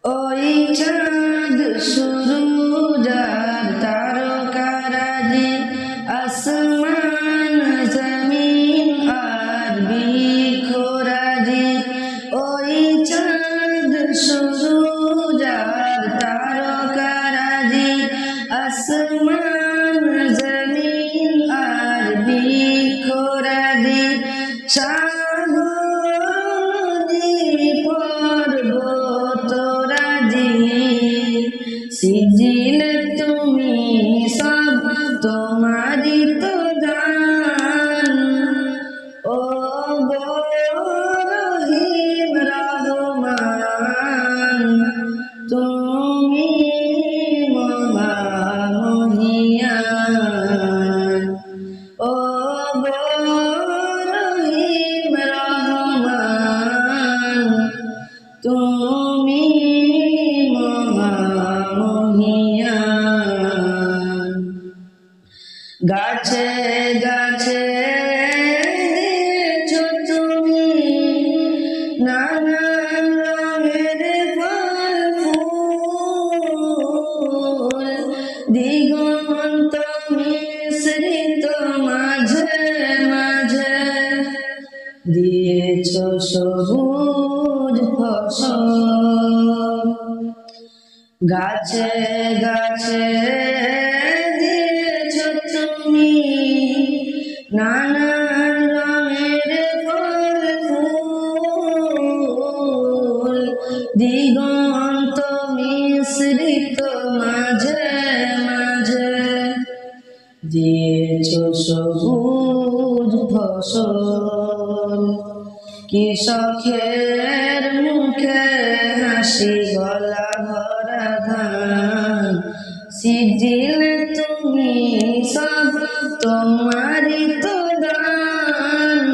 ওই চাঁদ সুরুজ আর তারকারাজি, আসমান জমিন আর বৃক্ষরাজি। ওই চাঁদ সুরুজ আর তারকারাজি, আসমান জমিন আর বৃক্ষরাজি। সাগর নদী পর্বতরাজি, সিজিলে তুমি সব তোমারি তো দান। ও গো রহিম রহমান, তুমি মহামহিয়ান। ও গো রহিম রহমান, তুমি মহামহিয়ান। গাছে গাছে দিয়েছ তুমি নানান রঙের ফল ফুল, দিগন্ত মিশ্রিত মাঝে মাঝে দিয়েছ সবুজ ফসল। গাছে গাছে দিয়েছ তুমি নানান রঙের ফল ফুল, দিগন্ত মিশ্রিত মাঝে মাঝে দিয়েছ সবুজ ফসল। কৃষকের মুখে হাসি গলা ভরা ধান, সিজিলে তুমি সব তোমারি তো দান।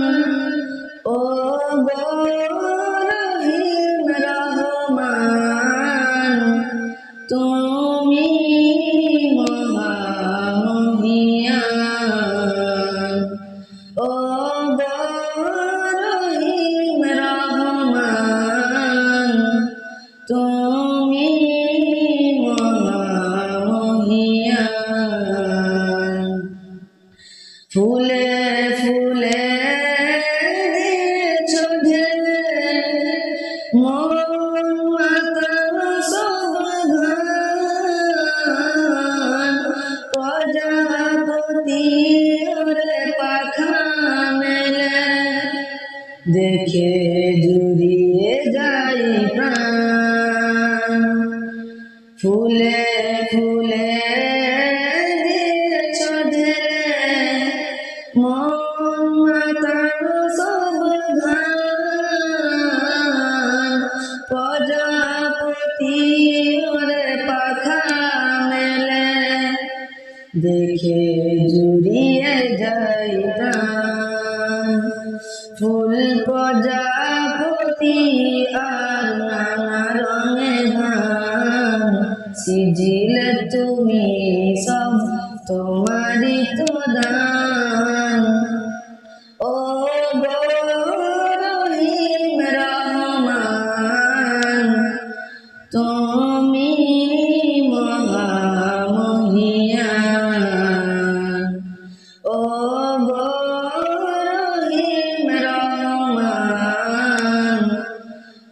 ও গো রহিম রহমান, তুমি মহামহিয়ান। ও গো রহিম রহমান, তুমি মহামহিয়ান। ফুলে ফুলে দিয়েছ ঢেলে মন মাতানো সব গান, প্রজাপতি ওরে পাখা মেলে দেখে জুড়িয়ে যাই প্রাণ। ফুলে ফুলে দিয়েছ ঢেলে মন মাতানো সব গান, প্রজাপতি ওরে পাখা মেলে দেখে জুড়িয়ে যাই প্রাণ। ফুল প্রজাপতি আর নানা রঙের গান, সিজিলে তুমি সব তোমারি তো দান। ও গো রহিম রহমান, তুমি মহামহিয়ান। ও গো রহিম রহমান,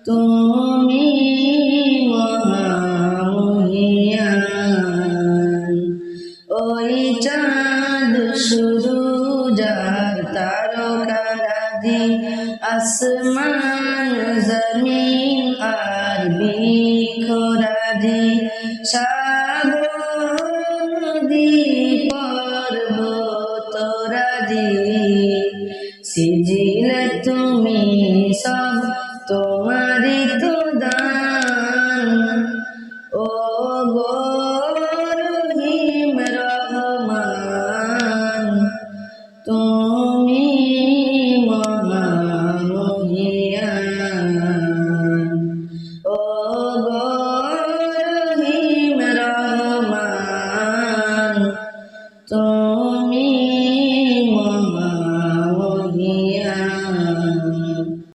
তুমি মহামহিয়ান। ওই চাঁদ সুরুজ আর তারকারাজি, আসমান জমিন আর বৃক্ষরাজি।